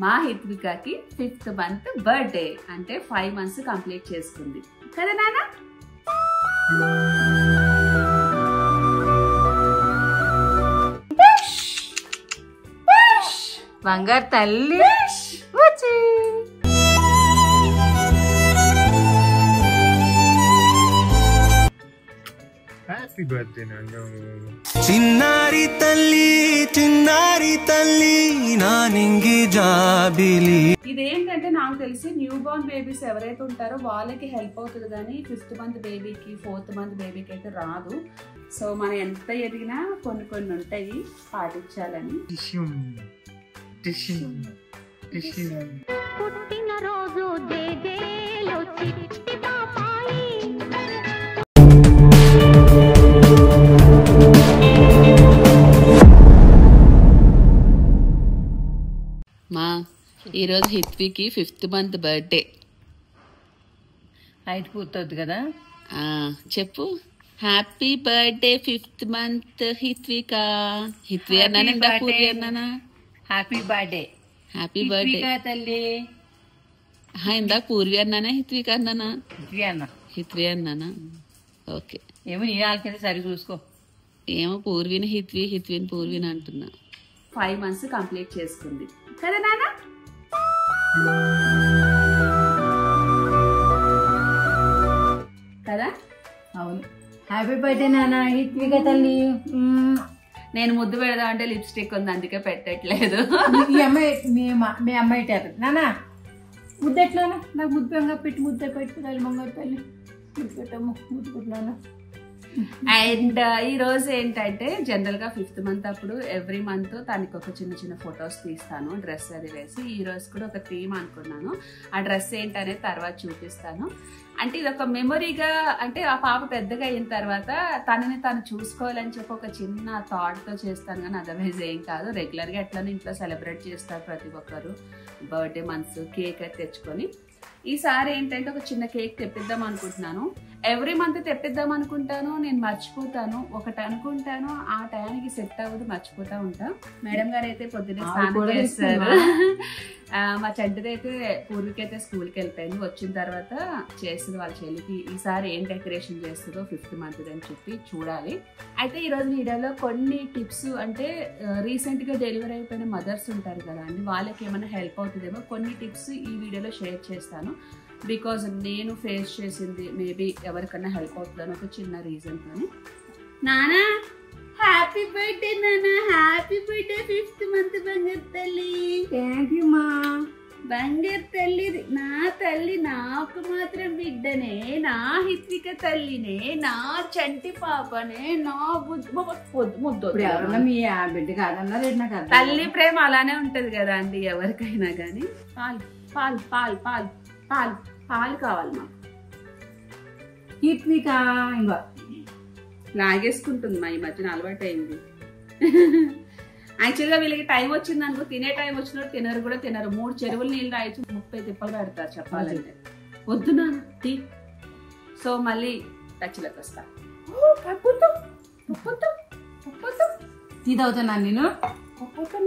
మా హిత్వికకి 5th month birthday అంటే 5 months complete చేసుకుంది కదా నాన్న. బంగారు తల్లి వచ్చి హ్యాపీ బర్త్డే నాన్న. చిన్నారి తల్లి నా నింగి జాబిలి. ఇదేంటంటే నాకు తెలిసి న్యూ బోర్న్ బేబీస్ ఎవరైతే ఉంటారో వాళ్ళకి హెల్ప్ అవుతుంది కానీ 5th month బేబీకి 4th month బేబీకి అయితే రాదు. సో మనం ఎంత ఎదిగినా కొన్ని ఉంటాయి పాటించాలని. పుట్టిన రోజు జేజేలో చిట్టి పాపాయి. మా ఈరోజు హిత్వికి 5th month బర్త్డే. హైట్ పూర్తవుతుంది కదా. చెప్పు happy birthday 5th month Hitvika. హిత్వి అన్నానా ఇంకా పూర్వి అన్నానా? హ్యాపీ బర్త్డే హ్యాపీ బర్త్డే తల్లి. ఇందాక పూర్వి అన్నానా హిత్విక అన్నానా? అన్న హిత్వి అన్నానా? ఓకే. ఏమో నీ వాళ్ళకి సరి చూసుకో. ఏమో పూర్విని హిత్విని పూర్విని అంటున్నా. 5 months కంప్లీట్ చేసుకుంది కదా నాన్న. కదా అవును. హ్యాపీ బర్త్డే నాన్న హిత్విక తల్లి. నేను ముద్దు పెడదాం అంటే లిప్స్టిక్ ఉంది అందుకే పెట్టట్లేదు. ఈ అమ్మాయి మీ అమ్మాయి నాన్న ముద్దు ఎట్లానా? నాకు ముద్దు పెంగా పెట్టి ముద్ద పెట్టి తల్లి బంగారు తల్లి ముద్దు పెట్టమ్మ ముద్దు పెట్టినా. అండ్ ఈ రోజు ఏంటంటే జనరల్ గా 5th month అప్పుడు ఎవ్రీ మంత్ తనకి ఒక చిన్న ఫొటోస్ తీస్తాను డ్రెస్ అది వేసి. ఈ రోజు కూడా ఒక థీమ్ అనుకున్నాను. ఆ డ్రెస్ ఏంటనేది తర్వాత చూపిస్తాను. అంటే ఇది ఒక మెమొరీగా, అంటే ఆ పాప పెద్దగా అయిన తర్వాత తనని తను చూసుకోవాలని చెప్పి ఒక చిన్న థాట్ తో చేస్తాను కానీ అదర్వైజ్ ఏం కాదు. రెగ్యులర్ గా ఎట్లనే ఇంట్లో సెలబ్రేట్ చేస్తారు ప్రతి ఒక్కరు బర్త్డే మంత్స్. కేక్ అయితే తెచ్చుకొని ఈసారి ఏంటంటే ఒక చిన్న కేక్ తెప్పిద్దాం అనుకుంటున్నాను. ఎవ్రీ మంత్ తెప్పిద్దాం అనుకుంటాను, నేను మర్చిపోతాను. ఒకటి అనుకుంటాను, ఆ టైంకి సెట్ అవ్వదు, మర్చిపోతా ఉంటా. మేడం గారు అయితే పొద్దున్నే స్నానం చేస్తారు. మా చెడ్డదైతే పూర్వీకైతే స్కూల్కి వెళ్ళిపోయింది. వచ్చిన తర్వాత చేస్తుంది వాళ్ళ చెల్లికి. ఈసారి ఏం డెకరేషన్ చేస్తుందో 5th month అని చెప్పి చూడాలి. అయితే ఈరోజు వీడియోలో కొన్ని టిప్స్, అంటే రీసెంట్ గా డెలివరీ అయిపోయిన మదర్స్ ఉంటారు కదా అండి, వాళ్ళకి ఏమైనా హెల్ప్ అవుతుందేమో కొన్ని టిప్స్ ఈ వీడియోలో షేర్ చేస్తాను. బికాజ్ నేను ఫేస్ చేసింది మేబీ ఎవరికన్నా హెల్ప్ అవుతుందని ఒక చిన్న రీజన్ తోని. నానా హ్యాపీ బర్త్డే నాన్న. హ్యాపీ బర్త్డే 5th month బంగారు తల్లి. థ్యాంక్ యూ మా. బంగారు తల్లి నా తల్లి, నాకు మాత్రం బిడ్డనే, నా హిత్విక తల్లినే, నా చంటి పాపనే, నా ముద్దు. ఎవరన్నా మీ బిడ్డ కాదన్నారు నాకు తల్లి ప్రేమ అలానే ఉంటది కదా అండి ఎవరికైనా కానీ. పాలు పాలు పాలు పాలు పాలు పాలు కావాలి మాకు. హిత్విక ఇంకా లాగేసుకుంటుంది మా ఈ మధ్యన అలవాటు అయింది. యాక్చువల్గా వీళ్ళకి టైం వచ్చింది అనుకో, తినే టైం వచ్చినట్టు తినరు కూడా తినరు. 3 చెరువులు నీళ్ళు రాయొచ్చు 30 తిప్పలు పెడతారు చెప్పాలంటే. వద్దు నాన్న టీ. సో మళ్ళీ టచ్లోకి వస్తా. టీ తాగుతున్నా నేను. పప్పుతో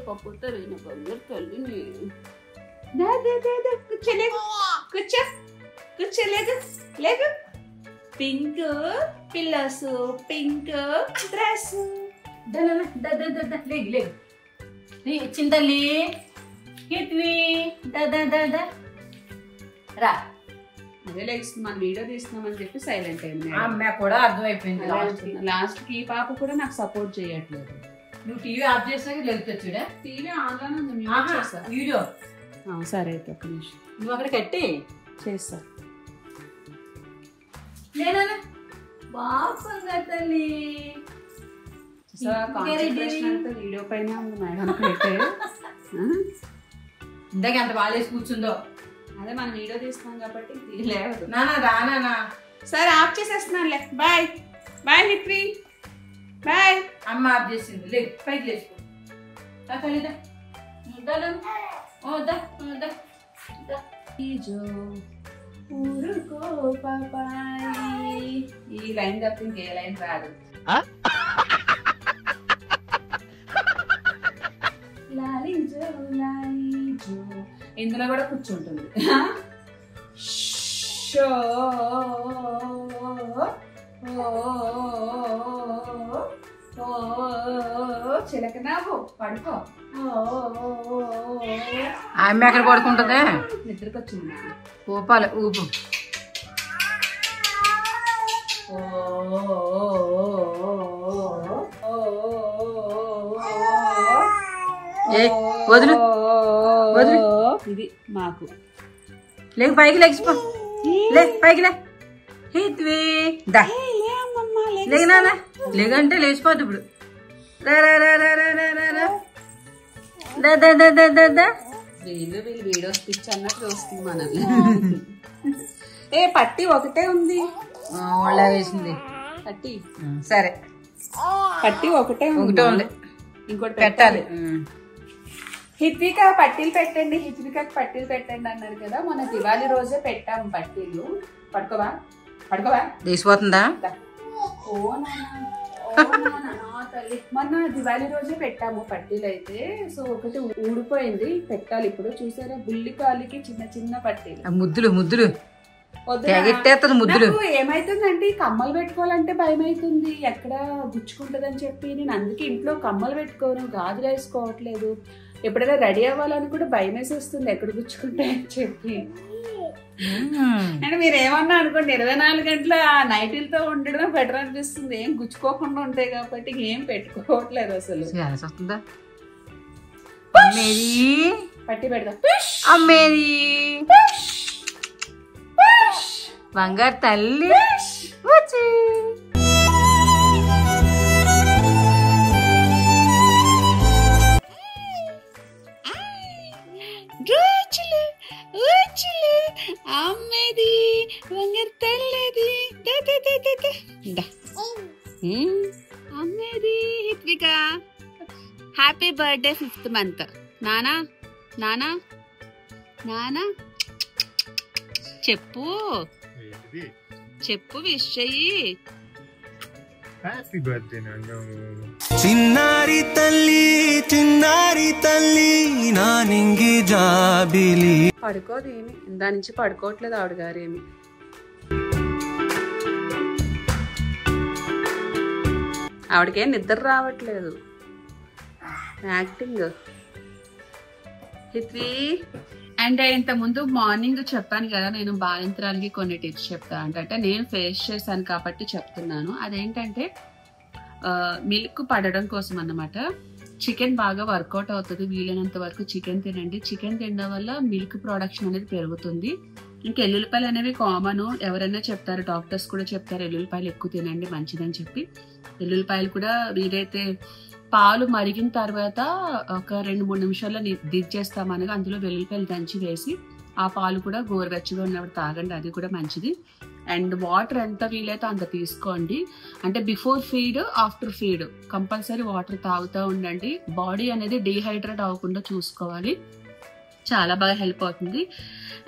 పప్పుతో బంగారు తల్లిని. కూర్చోలేదు. Pink pillars, pink dress. చింతల్లి హిత్వి రా. అదే లేస్తుంది, మనం వీడియో తీస్తున్నామని చెప్పి సైలెంట్ అయింది. అమ్మ కూడా అర్థమైపోయింది. లాస్ట్ కి ఈ పాప కూడా నాకు సపోర్ట్ చేయట్లేదు. నువ్వు టీవీ ఆఫ్ చేసినాక వెళ్తుంది చూడ. టీవీ ఆన్లోనే ఉంది, వీడియో. సరే అయితే ఒక్క నిమిషం నువ్వు అక్కడ కట్టి చేస్తా. బాగా తల్లి వీడియో పైన ఉంది మేడం అయితే. ఇందాక ఎంత బాగాలేసి కూర్చుందో. అదే మనం వీడియో తీస్తున్నాం కాబట్టి లేదు. నానా రానా. సరే ఆఫ్ చేసేస్తున్నానులే. Bye bye Hithvi bye. అమ్మ ఆఫ్ చేసింది. లేదు పైకి లేచుకో. ఈ లైన్ తప్ప ఇంకే లైన్ రాదు. లాలించు ఇందులో కూడా కూర్చుంటుంది. చిలకనావు పడుకో. ఆమె ఎక్కడ పడుకుంటుందా? నిద్రకు వచ్చింది. ఊపాలి ఊపు. వదులు వదులు. ఇది మాకు లేక పైకి లేచిపో. లే పైకి లే. లేకనా లేకంటే లేచిపోద్దు ఇప్పుడు. వీళ్ళు వీడియోస్ పిచ్చి అన్నట్టు చూస్తుంది మనల్ని. ఏ పట్టి ఒకటే ఉంది. ఒళ్ళ వేసింది పట్టి. సరే పట్టి ఒకటే ఉంది. ఇంకోటి పెట్టాలి. హిత్విక పట్టీలు పెట్టండి, హిత్వికకి పట్టీలు పెట్టండి అన్నారు కదా. మన దివాళీ రోజే పెట్టాము పట్టీలు. పడుకోవా పడుకోవా. లేచిపోతుందా? మొన్న దివాళీ రోజే పెట్టాము పట్టీలు అయితే. సో ఒకటి ఊడిపోయింది, పెట్టాలి ఇప్పుడు. చూసారా బుల్లి కాలికి చిన్న చిన్న పట్టీలు. ముద్దులు ముద్దులు ముద్దులు. ఏమైతుందంటే కమ్మలు పెట్టుకోవాలంటే భయం అవుతుంది, ఎక్కడ గుచ్చుకుంటదని చెప్పి నేను అందుకే ఇంట్లో కమ్మలు పెట్టుకోను, గాజులు వేసుకోవట్లేదు. ఎప్పుడైనా రెడీ అవ్వాలని కూడా భయం వేసి వస్తుంది ఎక్కడ గుచ్చుకుంటాయని చెప్పి. అంటే మీరు ఏమన్నా అనుకోండి, 24 గంటల ఆ నైటీలతో ఉండడం బెటర్ అనిపిస్తుంది. ఏం గుచ్చుకోకుండా ఉంటాయి కాబట్టి ఏం పెట్టుకోవట్లేదు అసలు. పట్టి పెడతా. అమ్మేది బంగారు తల్లి. అమ్మేది బంగారు తల్లిది. అమ్మేది Hitvika. Happy birthday 5th month. నానా నానా నానా చెప్పు చెప్పు విష్ చెయ్యి. హ్యాపీ బర్త్డే నాన్న. చిన్నారి తల్లి నా నింగి జాబిలి. పడుకోదు ఏమి, దాని నుంచి పడుకోవట్లేదు ఆవిడ గారు ఏమి. ఆవిడకేం నిద్ర రావట్లేదు, యాక్టింగ్. హిత్వి అండ్ ఇంతకుముందు మార్నింగ్ చెప్పాను కదా, నేను బాలింతరాలకి కొన్ని టిప్స్ చెప్తాను. అంటే నేను ఫేస్ చేశాను కాబట్టి చెప్తున్నాను. అదేంటంటే మిల్క్ పడడం కోసం అన్నమాట. చికెన్ బాగా వర్కౌట్ అవుతుంది. వీలైనంత వరకు చికెన్ తినండి. చికెన్ తినడం వల్ల మిల్క్ ప్రొడక్షన్ అనేది పెరుగుతుంది. ఇంకా ఎల్లుల్లిపాయలు అనేవి కామన్, ఎవరైనా చెప్తారు, డాక్టర్స్ కూడా చెప్తారు ఎల్లుల్లిపాయలు ఎక్కువ తినండి మంచిదని చెప్పి. ఎల్లుల్లిపాయలు కూడా వీలైతే పాలు మరిగిన తర్వాత ఒక 2-3 నిమిషాల్లో దించేస్తామనగా అందులో వెల్లుల్లిపాయలు దంచి వేసి ఆ పాలు కూడా గోరువెచ్చగా ఉన్నప్పుడు తాగండి, అది కూడా మంచిది. అండ్ వాటర్ ఎంత వీలైతే అంత తీసుకోండి. అంటే before feed after feed compulsory water తాగుతూ ఉండండి. బాడీ అనేది డీహైడ్రేట్ అవ్వకుండా చూసుకోవాలి, చాలా బాగా హెల్ప్ అవుతుంది.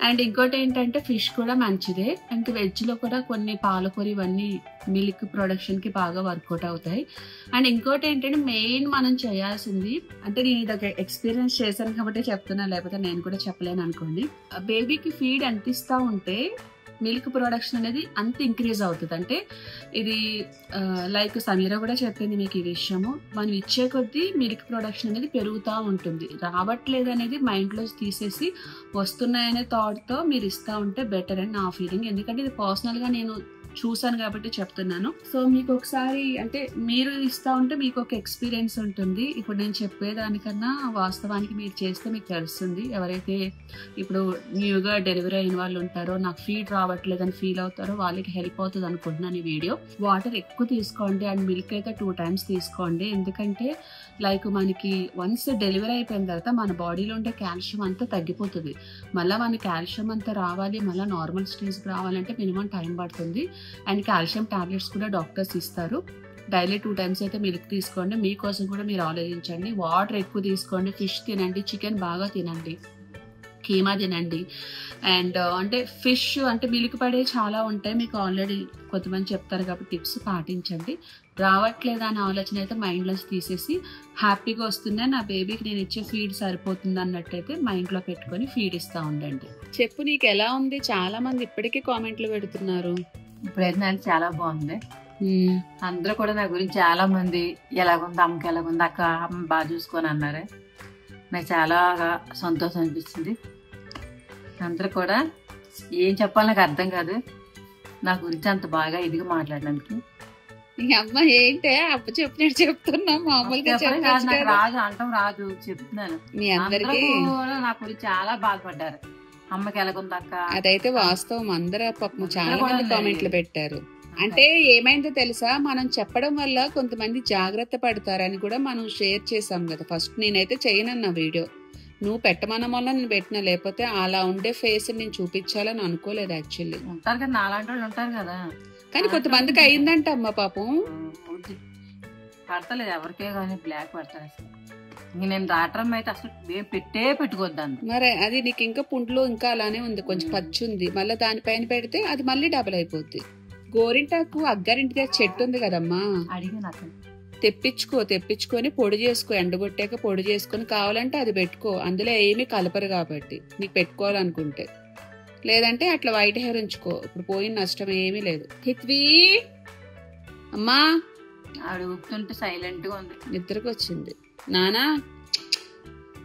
అండ్ ఇంకోటి ఏంటంటే ఫిష్ కూడా మంచిదే. అండ్ వెజ్లో కూడా కొన్ని పాలకూర ఇవన్నీ మిల్క్ ప్రొడక్షన్కి బాగా వర్కౌట్ అవుతాయి. అండ్ ఇంకోటి ఏంటంటే మెయిన్ మనం చేయాల్సింది, అంటే నేను ఇదొక ఎక్స్పీరియన్స్ చేశాను కాబట్టి చెప్తున్నాను, లేకపోతే నేను కూడా చెప్పలేను అనుకోండి. బేబీకి ఫీడ్ ఎంత ఇస్తూ ఉంటే మిల్క్ ప్రొడక్షన్ అనేది అంత ఇంక్రీజ్ అవుతుంది. అంటే ఇది లైక్ సమీర కూడా చెప్పింది మీకు ఈ విషయము, మనం ఇచ్చే కొద్దీ మిల్క్ ప్రొడక్షన్ అనేది పెరుగుతూ ఉంటుంది. రావట్లేదు అనేది మైండ్లో తీసేసి వస్తున్నాయనే థాట్తో మీరు ఇస్తూ ఉంటే బెటర్ అని నా ఫీలింగ్. ఎందుకంటే ఇది పర్సనల్గా నేను చూసాను కాబట్టి చెప్తున్నాను. సో మీకు ఒకసారి అంటే మీరు ఇస్తూ ఉంటే మీకు ఒక ఎక్స్పీరియన్స్ ఉంటుంది. ఇప్పుడు నేను చెప్పేదానికన్నా వాస్తవానికి మీరు చేస్తే మీకు తెలుస్తుంది. ఎవరైతే ఇప్పుడు న్యూగా డెలివరీ అయిన వాళ్ళు ఉంటారో, నాకు ఫీడ్ రావట్లేదని ఫీల్ అవుతారో వాళ్ళకి హెల్ప్ అవుతుంది అనుకుంటున్నాను ఈ వీడియో. వాటర్ ఎక్కువ తీసుకోండి అండ్ మిల్క్ అయితే 2 times తీసుకోండి. ఎందుకంటే లైక్ మనకి వన్స్ డెలివరీ అయిపోయిన తర్వాత మన బాడీలో ఉండే కాల్షియం అంతా తగ్గిపోతుంది. మళ్ళీ మన కాల్షియం అంతా రావాలి, మళ్ళీ నార్మల్ స్టేజ్కి రావాలంటే మినిమం టైం పడుతుంది. అండ్ కాల్షియం టాబ్లెట్స్ కూడా డాక్టర్స్ ఇస్తారు. డైలీ 2 times అయితే మిల్క్ తీసుకోండి. మీకోసం కూడా మీరు ఆలోచించండి. వాటర్ ఎక్కువ తీసుకోండి, ఫిష్ తినండి, చికెన్ బాగా తినండి, కీమా తినండి. అండ్ అంటే ఫిష్ అంటే మిల్క్ పడే చాలా ఉంటాయి, మీకు ఆల్రెడీ కొంతమంది చెప్తారు కాబట్టి టిప్స్ పాటించండి. రావట్లేదు అనే ఆలోచన అయితే మైండ్లోంచి తీసేసి హ్యాపీగా వస్తుందా నా బేబీకి నేను ఇచ్చే ఫీడ్ సరిపోతుంది అన్నట్టయితే మైండ్లో పెట్టుకొని ఫీడ్ ఇస్తూ ఉండండి. చెప్పు నీకు ఎలా ఉంది? చాలా మంది ఇప్పటికీ కామెంట్లు పెడుతున్నారు. ఇప్పుడైతే నాకు చాలా బాగుంది. అందరూ కూడా నా గురించి చాలా మంది ఎలాగుంది అమ్మకి ఎలాగుంది అక్క అమ్మ బాగా చూసుకొని అన్నారు. నాకు చాలా సంతోషం అనిపించింది. అందరూ కూడా ఏం చెప్పాలి నాకు అర్థం కాదు నా గురించి అంత బాగా ఇదిగా మాట్లాడడానికి. అమ్మ ఏంటే అప్ప చెప్పినట్టు చెప్తున్నా, మామూలుగా రాదు అంటాం రాదు చెప్తున్నాను. మీ అందరికీ నా గురించి చాలా బాధపడ్డారు. అమ్మకి ఎలాగుంది అక్క. అదైతే వాస్తవం. అందరూ పాపం చాలా మంది కామెంట్లు పెట్టారు. అంటే ఏమైందో తెలుసా, మనం చెప్పడం వల్ల కొంతమంది జాగ్రత్త పడతారని కూడా మనం షేర్ చేసాం కదా. ఫస్ట్ నేనైతే చేయనన్న వీడియో నువ్వు పెట్టమన్న వల్ల నేను పెట్టిన, లేకపోతే అలా ఉండే ఫేస్ నేను చూపించాలని అనుకోలేదు. యాక్చువల్లీ ఉంటారు కదా నాలాంటి వాళ్ళు ఉంటారు కదా, కానీ కొంతమందికి అయిందంట అమ్మ పాపం. పడతలేదు ఎవరికే కానీ బ్లాక్ పడతారు. అసలు నేను డాక్టర్ అయితే అసలు పెట్టుకోద్దాను. మరి అది నీకు ఇంకా పుండ్లు ఇంకా అలానే ఉంది, కొంచెం పచ్చి ఉంది. మళ్ళీ దానిపైన పెడితే అది మళ్ళీ డబుల్ అయిపోద్ది. గోరింటాకు అగ్గారింటి దగ్గర చెట్టు ఉంది కదమ్మా, తెప్పించుకొని పొడి చేసుకో, ఎండగొట్టాక పొడి చేసుకొని కావాలంటే అది పెట్టుకో. అందులో ఏమీ కలపరు కాబట్టి నీకు పెట్టుకోవాలనుకుంటే. లేదంటే అట్లా వైట్ హెయిర్ ఉంచుకో, ఇప్పుడు పోయిన నష్టం ఏమీ లేదు. హిత్వి అమ్మా ఆవిడ ఊపుతుంటే సైలెంట్ గా ఉంది. నిద్రకు వచ్చింది.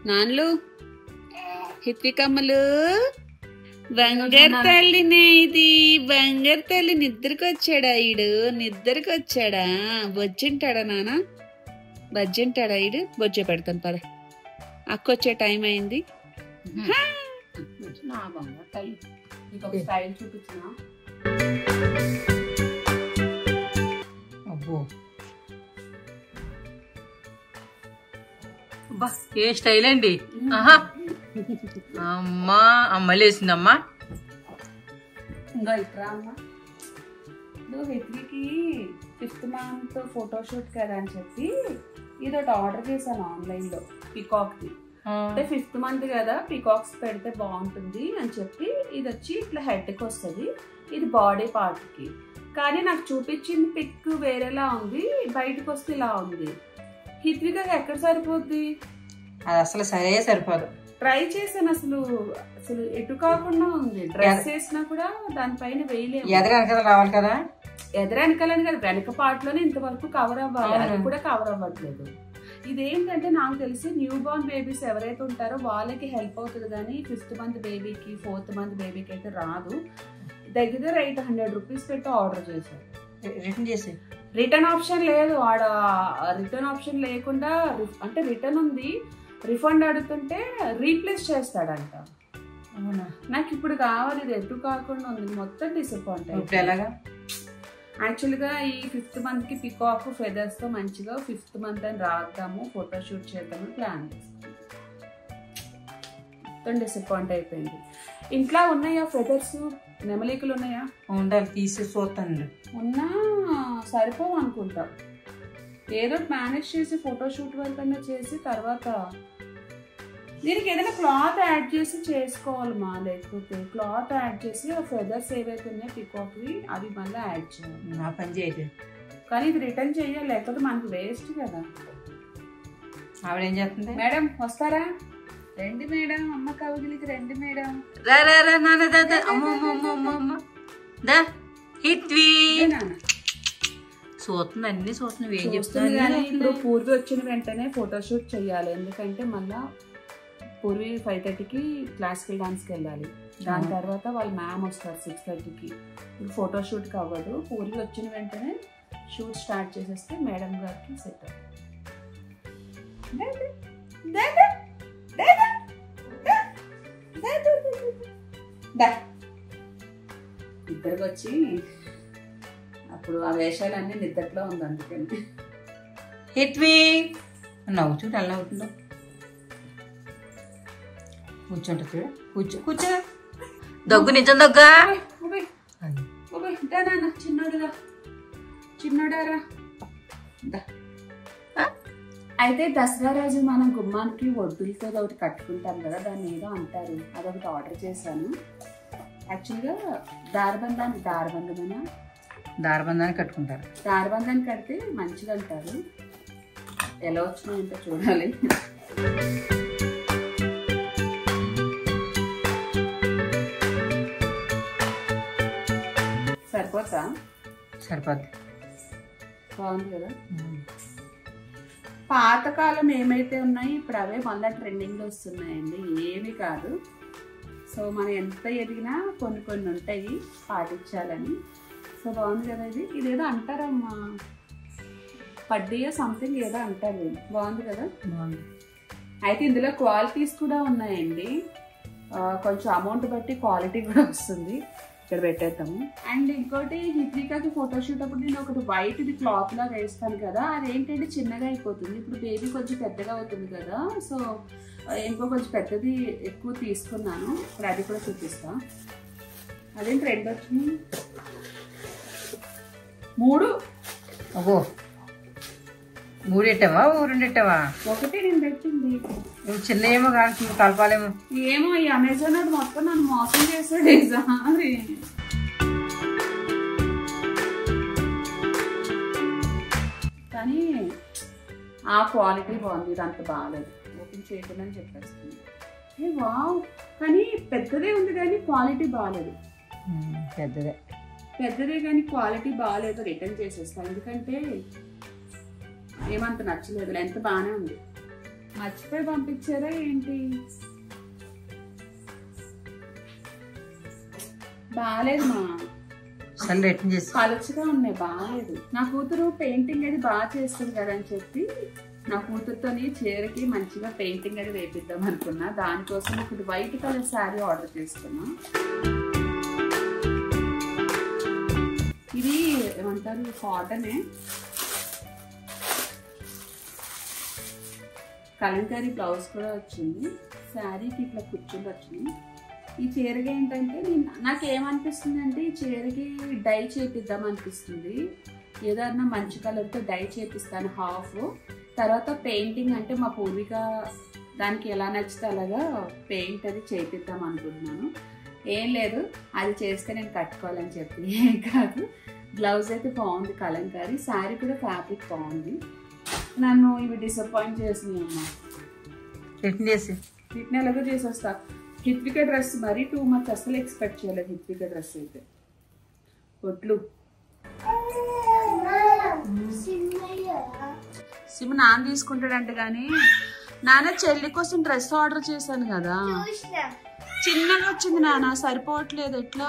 నాన్నలు హిత్వికమ్మలు బంగారు తల్లినే ఇది, బంగారు తల్లి నిద్రకు వచ్చాడా? ఈడు నిద్రకు వచ్చాడా? బొజ్జుంటాడా నాన్న? బొజ్జుంటాడా ఈడు? బొజ్జ పెడతాను పద, అక్కొచ్చే టైం అయింది. అబ్బో ఏ స్టైల్ అండి. అమ్మా అమ్మ లేసిందమ్మా. ఇంకా ఇట్రా అమ్మా. హెత్వికి 5th month ఫోటోషూట్ కదా అని చెప్పి ఇది ఒకటి ఆర్డర్ చేశాను ఆన్లైన్ లో, పికాక్ ది. అంటే 5th month కదా, పికాక్స్ పెడితే బాగుంటుంది అని చెప్పి ఇది వచ్చి ఇట్లా హెడ్ కి వస్తుంది, ఇది బాడీ పార్ట్ కి. కానీ నాకు చూపించింది పిక్ వేరేలా ఉంది, బయటకు వస్తే ఇలా ఉంది. హిత్విక ఎక్కడ సరిపోద్ది? అది అసలు సరిపోదు. ట్రై చేశాను, అసలు ఎటు కాకుండా ఉంది. డ్రెస్ వేసినా కూడా దానిపైన వేయలేదు. రావాలి కదా, ఎదరెనకాలని కదా, వెనక పార్ట్ లోనే ఇంతవరకు కవర్ అవ్వాలి, అది కూడా కవర్ అవ్వట్లేదు. ఇదేంటంటే నాకు తెలిసి న్యూ బోర్న్ బేబీస్ ఎవరైతే ఉంటారో వాళ్ళకి హెల్ప్ అవుతుంది, కానీ 5th month బేబీకి 4th month బేబీకి అయితే రాదు. దగ్గర 800 rupees పెట్టి ఆర్డర్ చేశారు. రిటర్న్ చేసి రిటర్న్ ఆప్షన్ లేదు ఆడ. రిటర్న్ ఆప్షన్ లేకుండా, అంటే రిటర్న్ ఉంది, రిఫండ్ అడుగుతుంటే రీప్లేస్ చేస్తాడంట. నాకు ఇప్పుడు కావాలి, ఇది ఎటు కాకుండా ఉంది, మొత్తం డిసప్పాయింట్ అయ్యింది. ఎలాగా? యాక్చువల్గా ఈ 5th month కి పికాక్ ఫెదర్స్ తో మంచిగా 5th month అని రాద్దాము, ఫోటోషూట్ చేద్దామని ప్లాన్ చేస్తాం. మొత్తం డిసప్పాయింట్ అయిపోయింది. ఇంట్లో ఉన్నాయా ఫెదర్స్, నెమలికలు ఉన్నాయా? ఉండాలి, తీసి చూస్తాను. ఉన్నా సరిపోవు అనుకుంటా. ఏదో మేనేజ్ చేసి ఫోటోషూట్ వరకన్నా చేసి తర్వాత దీనికి ఏదైనా క్లాత్ యాడ్ చేసి చేసుకోవాలమ్మా. లేకపోతే క్లాత్ యాడ్ చేసి ఫెదర్స్ ఏవైతే ఉన్నాయో పికాక్వి అవి మళ్ళీ యాడ్ చేయాలి. నా పని చేయదు, కానీ ఇది రిటర్న్ చేయాలి, లేకపోతే మనకు వేస్ట్ కదా. ఆవిడ ఏం చేస్తుంది? మేడం వస్తారా? రండి మేడం, అమ్మ కవిగిలికి రండి మేడం. చూస్తుంది, అన్ని చూస్తుంది. ఏం చెప్తుంది కానీ ఇప్పుడు పూర్వి వచ్చిన వెంటనే ఫోటోషూట్ చెయ్యాలి, ఎందుకంటే మళ్ళా పూర్వి 5:30కి క్లాసికల్ డాన్స్కి వెళ్ళాలి. దాని తర్వాత వాళ్ళ మ్యామ్ వస్తారు 6:30కి. ఇప్పుడు ఫోటోషూట్కి అవ్వదు, పూర్వి వచ్చిన వెంటనే షూట్ స్టార్ట్ చేసేస్తే మేడం గారికి సెట్ అవుతుంది. ఇద్దరికి వచ్చి అప్పుడు ఆ వేషాలన్నీ నిద్దట్లో ఉంది, అందుకని. హిత్వి నవ్వు చూడు ఎలా అవుతుందో. కూర్చుంటా చూడు, కూర్చో. దగ్గు నిజం దగ్గా. చిన్నోడారా. అయితే దసరా రోజు మనం గుమ్మానికి ఒడ్డులతో ఒకటి కట్టుకుంటాం కదా, దాన్ని ఏదో అంటారు, అదొకటి ఆర్డర్ చేశాను. యాక్చువల్గా దారబంధానికి దారబంధమేనా దారబంధాన్ని కట్టుకుంటారు. దారబంధాన్ని కడితే మంచిది అంటారు. ఎలా వచ్చినాయంటే చూడాలి. సరిపోతా? సరిపోద్ది. బాగుంది కదా. పాతకాలం ఏమైతే ఉన్నాయి ఇప్పుడు అవే మళ్ళీ ట్రెండింగ్లో వస్తున్నాయండి, ఏమి కాదు. సో మనం ఎంత ఎదిగినా కొన్ని కొన్ని ఉంటాయి పాటించాలని. సో బాగుంది కదా. ఇదేదో అంటారమ్మా, పడ్డీయో సంథింగ్ ఏదో అంటారు. బాగుంది కదా. బాగుంది. అయితే ఇందులో క్వాలిటీస్ కూడా ఉన్నాయండి. కొంచెం అమౌంట్ బట్టి క్వాలిటీ కూడా వస్తుంది. ఇక్కడ పెట్టేద్దాము. అండ్ ఇంకోటి హిత్వికాకి ఫోటోషూట్ అప్పుడు నేను ఒకటి వైట్ ఇది క్లాత్ లాగా వేస్తాను కదా, అదేంటంటే చిన్నగా అయిపోతుంది. ఇప్పుడు బేబీ కొంచెం పెద్దగా అవుతుంది కదా, సో ఇంకో కొంచెం పెద్దది ఎక్కువ తీసుకున్నాను. ఇప్పుడు అది కూడా చూపిస్తా. అదేంటి 2 వచ్చినాయి, 3. అబ్బో 3 పెట్టావా 2 పెట్టావా? ఒకటి నేను పెట్టింది. నువ్వు చిన్న ఏమో కాదు కలపాలేమో. ఏమో ఈ అమెజాన్ అది మొత్తం నన్ను మోసం చేసాడు ఈసారి. కానీ ఆ క్వాలిటీ బాగుంది, ఇది అంత బాగాలేదు. ఓపెన్ చేయకుండా చెప్పేస్తుంది. వావ్, కానీ పెద్దదే ఉంది కానీ క్వాలిటీ బాగాలేదు. పెద్దదే కానీ క్వాలిటీ బాగాలేదు, రిటర్న్ చేసేస్తాను. ఎందుకంటే ఏమంత నచ్చలేదు. ఎంత బాగానే ఉంది. మర్చిపోయి పంపించారా ఏంటి? బాగాలేదు మా, పలుచగా ఉన్నాయి, బాగాలేదు. నా కూతురు పెయింటింగ్ అది బాగా చేస్తుంది కదా అని చెప్పి నా కూతురుతోని చీరకి మంచిగా పెయింటింగ్ అది వేపిద్దాం అనుకున్నా. దానికోసం ఇప్పుడు వైట్ కలర్ శారీ ఆర్డర్ చేసుకున్నా. ఇది ఏమంటారు, కాటనే. కలంకారీ బ్లౌజ్ కూడా వచ్చింది. శారీకి ఇట్లా కుర్చీలు వచ్చినాయి. ఈ చీరకి ఏంటంటే నాకేమనిపిస్తుంది అంటే ఈ చీరకి డై చేపిద్దాం అనిపిస్తుంది. ఏదన్నా మంచి కలర్తో డై చేపిస్తాను హాఫ్. తర్వాత పెయింటింగ్ అంటే మా పూర్విక దానికి ఎలా నచ్చితే అలాగా పెయింట్ అది చేపిద్దాం అనుకుంటున్నాను. ఏం లేదు, అది చేస్తే నేను కట్టుకోవాలని చెప్పి ఏం కాదు. బ్లౌజ్ అయితే బాగుంది కలంకారీ, శారీ కూడా ఫ్యాబ్రిక్ బాగుంది. నన్ను ఇవి డిసప్పాయింట్ చేసినాయి అమ్మా. వీటిని ఎలాగో చేసేస్తా. హిత్విక డ్రెస్ మరీ 2 months అసలు ఎక్స్పెక్ట్ చేయలేదు. హిత్విక డ్రెస్ అయితే ఒట్లు సిమ్ నాన్న తీసుకుంటాడంట. కానీ నాన్న చెల్లి కోసం డ్రెస్ ఆర్డర్ చేశాను కదా, చిన్నగా వచ్చింది నాన్న, సరిపోవట్లేదు. ఎట్లా?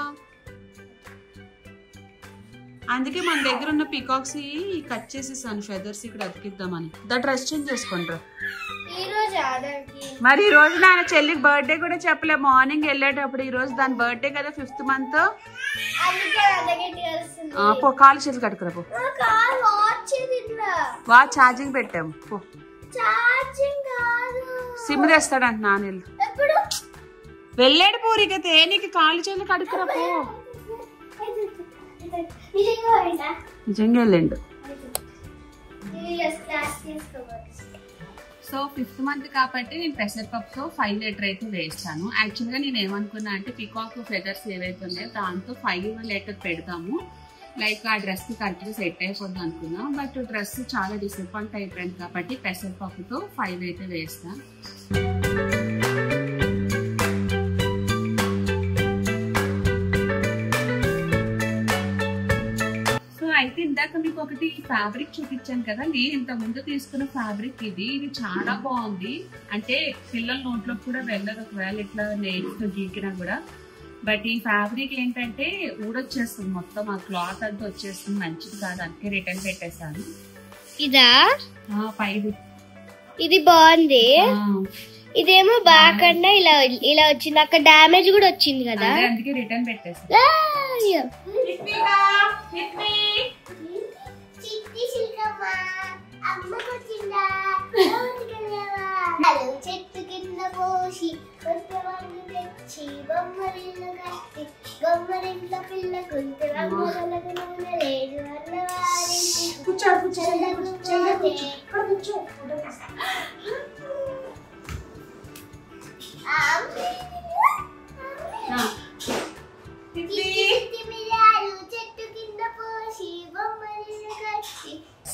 అందుకే మన దగ్గర ఉన్న పీకాక్స్ కట్ చేసేసాను, ఫెదర్స్ ఇక్కడ అతికిద్దామని. డ్రెస్ చేంజ్ చేసుకుంటారు. మరి ఈ రోజు నాన్న చెల్లికి బర్త్డే కూడా చెప్పలే. మార్నింగ్ వెళ్ళేటప్పుడు ఈ రోజు దాని బర్త్డే కదా, 5th month. కాలు చేతులు కట్టుకురా పో. వాచ్ ఛార్జింగ్ పెట్టాము. సిమ్ తెస్తాడంట నాన్న. వెళ్ళాడు పూరికైతే నీకు కాలు చేతులు కడుక్కురా పో. నిజంగా వెళ్ళండు. సో 5th month కాబట్టి నేను పెసరపప్పుతో 5 లీటర్ అయితే వేస్తాను. యాక్చువల్గా నేను ఏమనుకున్నా అంటే పికాక్ ఫెదర్స్ ఏవైతే ఉన్నాయో దాంతో 5 లీటర్ పెడతాము, లైక్ ఆ డ్రెస్కి కరెక్ట్గా సెట్ అయిపోద్ది అనుకున్నా. బట్ డ్రెస్ చాలా డిసప్పాయింట్ అయిపోయింది కాబట్టి పెసరపప్పుతో 5 అయితే వేస్తాను. అయితే ఇందాక మీకు ఒకటి ఫ్యాబ్రిక్ చూపించాను కదా, నేను ఇంత ముందు తీసుకున్న ఫ్యాబ్రిక్ ఇది చాలా బాగుంది. అంటే పిల్లల నోట్లో కూడా వెళ్ళదు ఒకవేళ ఇట్లా నెయిల్స్ గీకినా కూడా. బట్ ఈ ఫ్యాబ్రిక్ ఏంటంటే ఊడొచ్చేస్తుంది మొత్తం, ఆ క్లాత్ అంతా వచ్చేస్తుంది, మంచిది కాదు. అందుకే రిటర్న్ పెట్టేశాను. ఇదా పైది ఇది బాగుంది. ఇదేమో బ్యాక్ అండ్ ఇలా వచ్చింది, అక్కడ డ్యామేజ్ కూడా వచ్చింది కదా, అందుకే రిటర్న్ పెట్టేశాను. చెట్టు కింద పోసి కొంతమంది తెచ్చి బొమ్మరిల్లు కట్టి బొమ్మరింట్లో పిల్ల కొంత రంగులకు నూనె లేదు చెట్టు కింద పోసి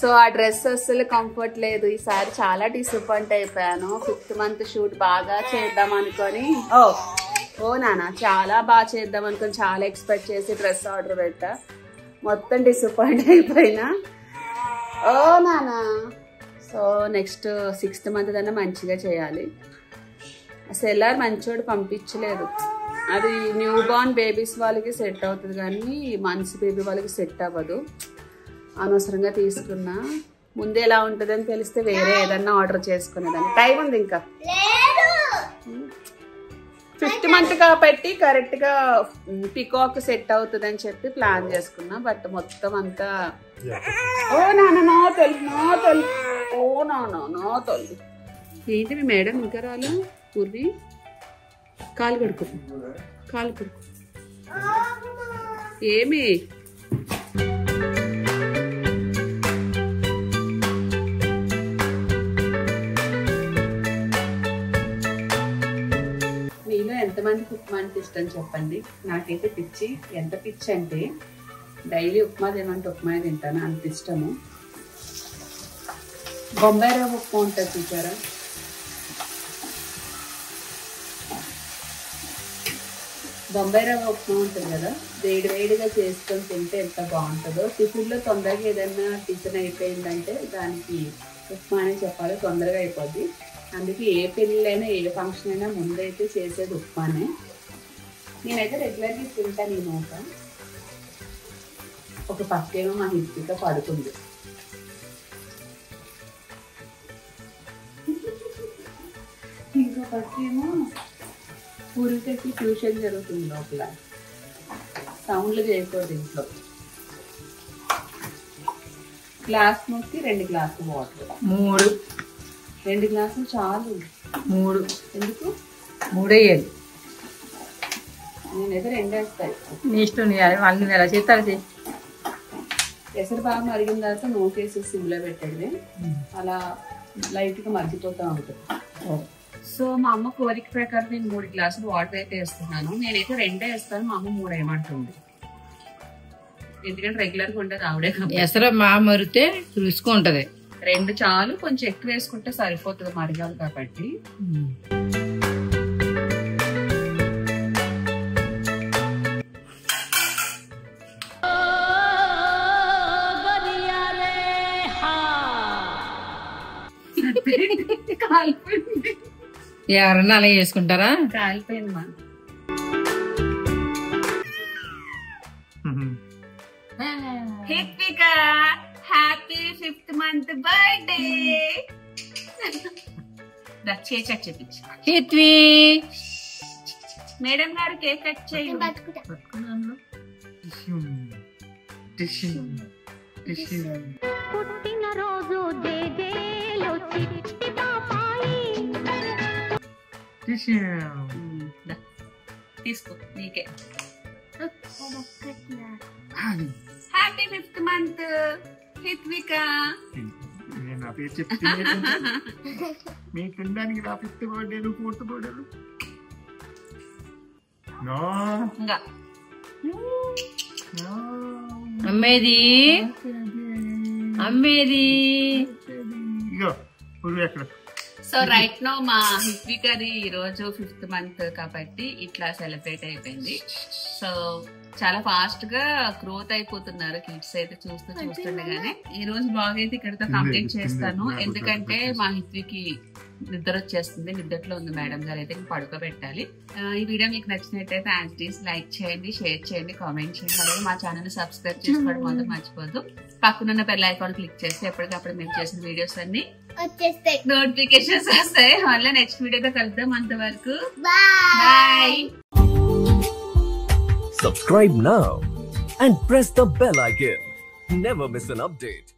సో ఆ డ్రెస్ అస్సలు కంఫర్ట్ లేదు. ఈసారి చాలా డిసప్పాయింట్ అయిపోయాను. 5th month షూట్ బాగా చేద్దాం అనుకొని ఓ నాన్న చాలా బాగా చేద్దాం అనుకొని చాలా ఎక్స్పెక్ట్ చేసి డ్రెస్ ఆర్డర్ పెట్టా. మొత్తం డిసప్పాయింట్ అయిపోయినా. ఓ నాన్న. సో నెక్స్ట్ 6th month కన్నా మంచిగా చేయాలి. సెల్లర్ మంచోడు పంపించలేదు. అది న్యూ బార్న్ బేబీస్ వాళ్ళకి సెట్ అవుతుంది కానీ మంత్స్ బేబీ వాళ్ళకి సెట్ అవ్వదు. అనవసరంగా తీసుకున్నా. ముందే ఎలా ఉంటుందని తెలిస్తే వేరే ఏదన్నా ఆర్డర్ చేసుకునేదాన్ని. టైం ఉంది ఇంకా. 5th month కాబట్టి కరెక్ట్గా పికాక్ సెట్ అవుతుంది అని చెప్పి ప్లాన్ చేసుకున్నా. బట్ మొత్తం అంతా ఓ నాన్న నా తల్లి ఓ నాన్న నా తల్లి. ఏంటి మీ మేడం ఇంకా రాలు? పూర్వి కాలు కడుకు ఏమి మీలో ఎంతమందికి ఉప్మా అంటే ఇష్టం చెప్పండి. నాకైతే పిచ్చి. ఎంత పిచ్చి అంటే డైలీ ఉప్మా తినమంటే ఉప్మా తింటాను, అంత ఇష్టము. బొంబాయి రవ్వ ఉప్మా ఉంటుంది చూసారా? బొంబాయి రవ్వ ఉప్మా ఉంటుంది కదా, వేడిగా చేసుకొని తింటే ఎంత బాగుంటుందో. టిఫిన్లో తొందరగా ఏదైనా టిఫిన్ అయిపోయిందంటే దానికి ఉప్మా అని చెప్పాలి, తొందరగా అయిపోద్ది. అందుకే ఏ పెళ్ళైనా ఏ ఫంక్షన్ అయినా ముందైతే చేసేది ఉప్మానే. నేనైతే రెగ్యులర్గా తింటాను. ఈ నోట ఒక పక్కేమో మా హిత్విక పడుతుంది. ఇంకో పక్కేమో పూరికకి ట్యూషన్ జరుగుతుంది లోపల. సౌండ్లు చేయకూడదు ఇంట్లో. గ్లాస్ నొక్కి 2 గ్లాసులు వాటర్. 2 గ్లాసులు చాలు. 3 ఎందుకు? 3 వేయాలి. నేనైతే 2 వేస్తాను. నీ ఇష్టం. వాళ్ళు ఎలా చేస్తారు? ఎసరు బాగా మరిగిన తర్వాత నోకేసి సిమ్లో పెట్టండి. అలా లైట్గా మరిగిపోతూ ఉంటుంది. సో మా అమ్మ కోరిక ప్రకారం నేను 3 గ్లాసులు వాటర్ అయితే వేస్తున్నాను. నేనైతే 2 వేస్తాను, మా అమ్మ 3 వేయమంటుంది. ఎందుకంటే రెగ్యులర్గా ఉండదు ఆవిడే. ఎసరు బాగా మరిగితే రుచిగా ఉంటది. 2 చాలు, కొంచెం ఎక్కువ వేసుకుంటే సరిపోతుంది మరిగాలి కాబట్టి. కాలిపోయింది. ఎవరన్నా అలా చేసుకుంటారా? కాలిపోయింది మా. Hitvika happy 5th month birthday. చెప్పించి హిత్వి మేడం గారు కేక్ కట్ చేయండి. పుట్టినరోజు జేజేలో చిట్టి పాపాయి. తీసుకో నీకే. Happy 5th month Hitvika. నేను నా పేరు చెప్తే మీకు తినడానికి నా 5th birthday 4th birthday no ఇంకా అమ్మేది ఇగో పురుగు ఎక్కడ. సో రైట్ నో మా హిత్వికది ఈ రోజు 5th month కాబట్టి ఇట్లా సెలబ్రేట్ అయిపోయింది. సో చాలా ఫాస్ట్ గా గ్రోత్ అయిపోతున్నారు కిడ్స్ అయితే చూస్తుండగానే. ఈ రోజు బ్లాగ్ అయితే ఇక్కడితో కంప్లీట్ చేస్తాను. ఎందుకంటే మా హిత్వికి నిద్ర వచ్చేస్తుంది, నిద్రలో ఉంది మేడం గారు అయితే పడుకోబెట్టాలి. ఈ వీడియో మీకు నచ్చినట్టయితే యాజ్ ఇట్ ఈస్ లైక్ చేయండి, షేర్ చేయండి, కామెంట్ చేయండి. అలాగే మా ఛానల్ ని సబ్స్క్రైబ్ చేసుకోవడం మాత్రం మర్చిపోద్దు. పక్కనున్న బెల్ ఐకాన్ క్లిక్ చేస్తే ఎప్పటికప్పుడు మేము చేసిన వీడియోస్ అన్ని నోటిఫికేషన్స్ వస్తాయి. మళ్ళీ నెక్స్ట్ వీడియోతో కలుద్దాం. అంతవరకు bye. Subscribe now and press the bell icon. Never miss an update.